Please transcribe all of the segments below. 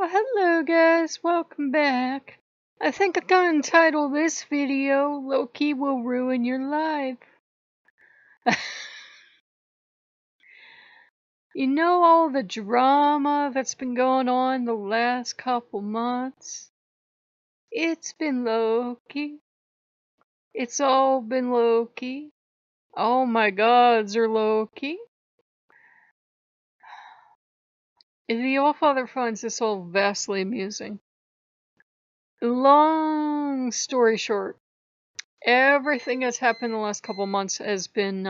Well, hello guys, welcome back. I think I'm gonna entitle this video, Loki Will Ruin Your Life. You know all the drama that's been going on the last couple months? It's been Loki. It's all been Loki. Oh my gods are Loki. The Allfather finds this all vastly amusing. Long story short, everything that's happened the last couple months has been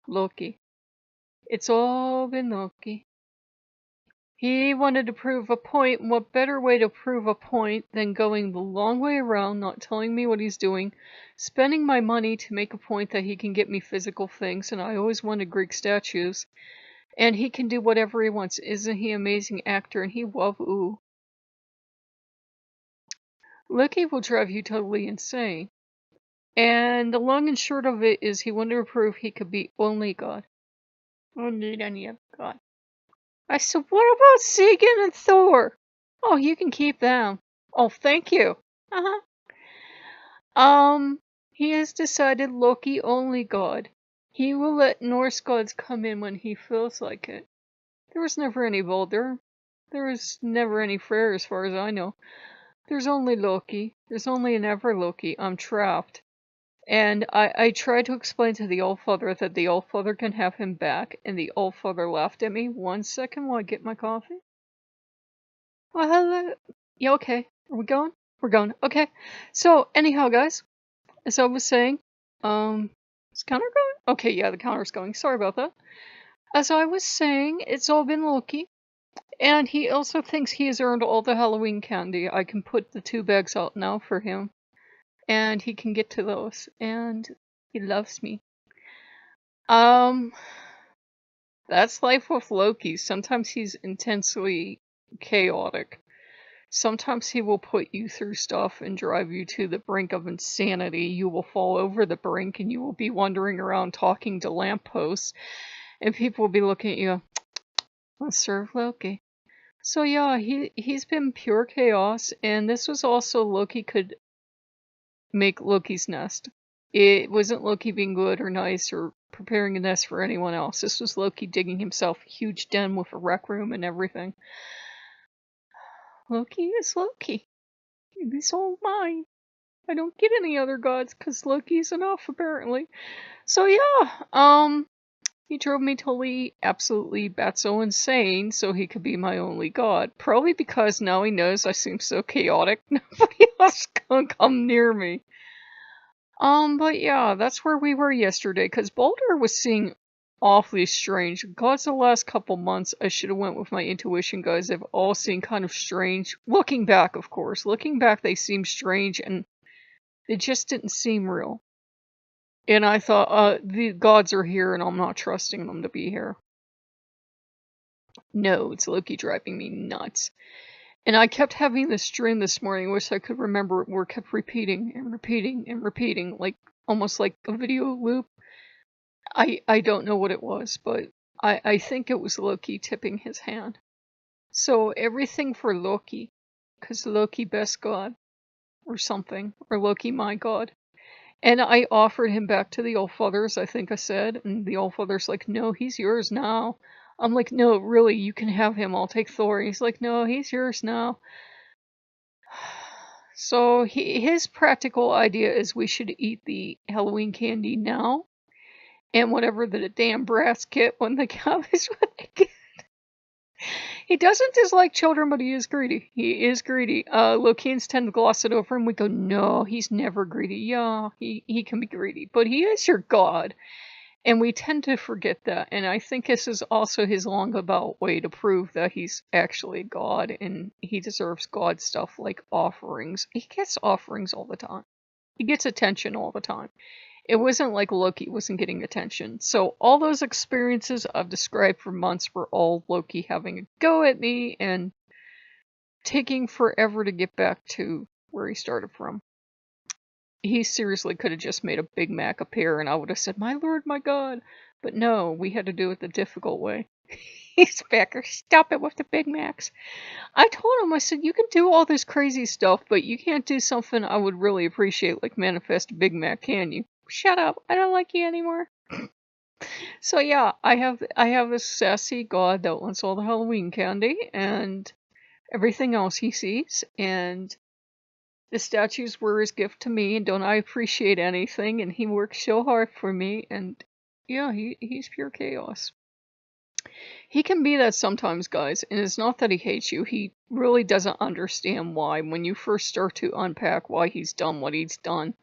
Loki. It's all been Loki. He wanted to prove a point. What better way to prove a point than going the long way around, not telling me what he's doing, spending my money to make a point that he can get me physical things, and I always wanted Greek statues, and he can do whatever he wants. Isn't he an amazing actor? And he ooh. Loki will drive you totally insane. And the long and short of it is he wanted to prove he could be only God. I don't need any other God. I said, what about Sagan and Thor? Oh, you can keep them. Oh, thank you. He has decided Loki only God. He will let Norse gods come in when he feels like it. There was never any Baldur. There was never any Freyr as far as I know. There's only Loki. There's only an ever Loki. I'm trapped. And I tried to explain to the Allfather that the Allfather can have him back, and the Allfather laughed at me. 1 second while I get my coffee. Oh, hello. Yeah, okay. Are we going? We're going. Okay. So, anyhow, guys, as I was saying, is counter going? Okay, yeah, the counter's going. Sorry about that. As I was saying, it's all been Loki. And he also thinks he has earned all the Halloween candy. I can put the 2 bags out now for him. And he can get to those. And he loves me. That's life with Loki. Sometimes he's intensely chaotic. Sometimes he will put you through stuff and drive you to the brink of insanity. You will fall over the brink and you will be wandering around talking to lampposts. And people will be looking at you, let's serve Loki. So yeah, he's been pure chaos. And this was also Loki could make Loki's nest. It wasn't Loki being good or nice or preparing a nest for anyone else. This was Loki digging himself a huge den with a rec room and everything. Loki is Loki. He's all mine. I don't get any other gods because Loki's enough, apparently. So yeah, he drove me totally, absolutely batso insane so he could be my only god. Probably because now he knows I seem so chaotic, nobody else can come near me. But yeah, that's where we were yesterday, because Baldur was seeing awfully strange. Gods the last couple months, I should have went with my intuition, guys. They've all seen kind of strange. Looking back, of course. Looking back, they seem strange, and they just didn't seem real. And I thought, the gods are here, and I'm not trusting them to be here. No, it's Loki driving me nuts. And I kept having this dream this morning, which I could remember, where it kept repeating and repeating and repeating, like almost like a video loop. I don't know what it was, but I think it was Loki tipping his hand. So everything for Loki, because Loki best god, or something, or Loki my god. And I offered him back to the Allfathers, I think I said, and the Allfather's like, no, he's yours now. I'm like, no, really, you can have him, I'll take Thor. He's like, no, he's yours now. So his practical idea is we should eat the Halloween candy now, and whatever the damn brats get when they come is what they get. He doesn't dislike children, but he is greedy. He is greedy. Lokeans tend to gloss it over, and we go, no, he's never greedy. Yeah, he can be greedy, but he is your god. And we tend to forget that, and I think this is also his long about way to prove that he's actually God, and he deserves God stuff like offerings. He gets offerings all the time. He gets attention all the time. It wasn't like Loki wasn't getting attention. So all those experiences I've described for months were all Loki having a go at me and taking forever to get back to where he started from. He seriously could have just made a Big Mac appear and I would have said, my lord, my god. But no, we had to do it the difficult way. He's back here. Stop it with the Big Macs. I told him, I said, you can do all this crazy stuff, but you can't do something I would really appreciate, like manifest a Big Mac, can you? Shut up. I don't like you anymore. So yeah, I have this sassy god that wants all the Halloween candy and everything else he sees, and the statues were his gift to me, and don't I appreciate anything, and he works so hard for me, and yeah, he's pure chaos. He can be that sometimes, guys, and it's not that he hates you. He really doesn't understand why. When you first start to unpack why he's done what he's done,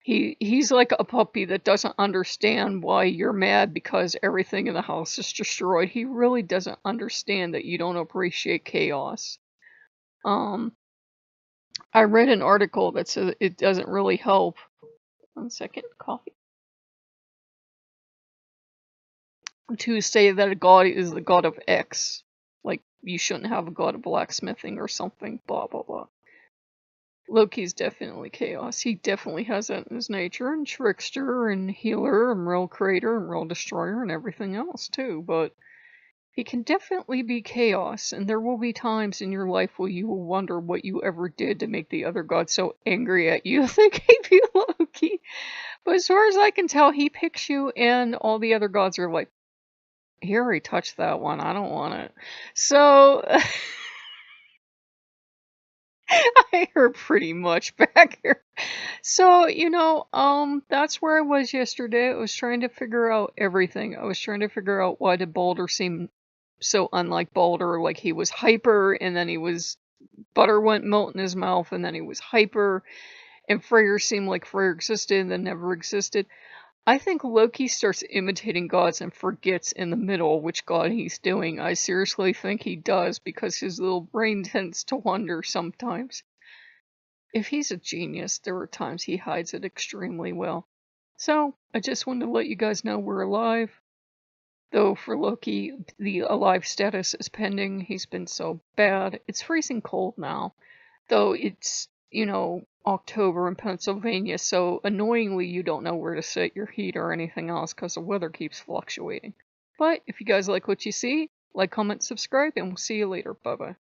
he's like a puppy that doesn't understand why you're mad because everything in the house is destroyed. He really doesn't understand that you don't appreciate chaos. I read an article that says it doesn't really help. 1 second, coffee. To say that a god is the god of X. Like, you shouldn't have a god of blacksmithing or something, blah blah blah. Loki's definitely chaos. He definitely has that in his nature, and trickster, and healer, and real creator, and real destroyer, and everything else too, but he can definitely be chaos, and there will be times in your life where you will wonder what you ever did to make the other god so angry at you they gave you Loki. But as far as I can tell, he picks you, and all the other gods are like, he already touched that one, I don't want it. So, I heard pretty much back here. So, that's where I was yesterday. I was trying to figure out everything. I was trying to figure out why did Balder seem so unlike Balder, like he was hyper, and then butter went melt in his mouth, and then he was hyper, and Freyr seemed like Freyr existed and then never existed. I think Loki starts imitating gods and forgets in the middle which god he's doing. I seriously think he does, because his little brain tends to wander sometimes. If he's a genius, there are times he hides it extremely well. So, I just wanted to let you guys know we're alive. Though for Loki, the alive status is pending. He's been so bad. It's freezing cold now. Though it's, October in Pennsylvania, so annoyingly you don't know where to set your heat or anything else because the weather keeps fluctuating. But if you guys like what you see, like, comment, subscribe, and we'll see you later. Bye-bye.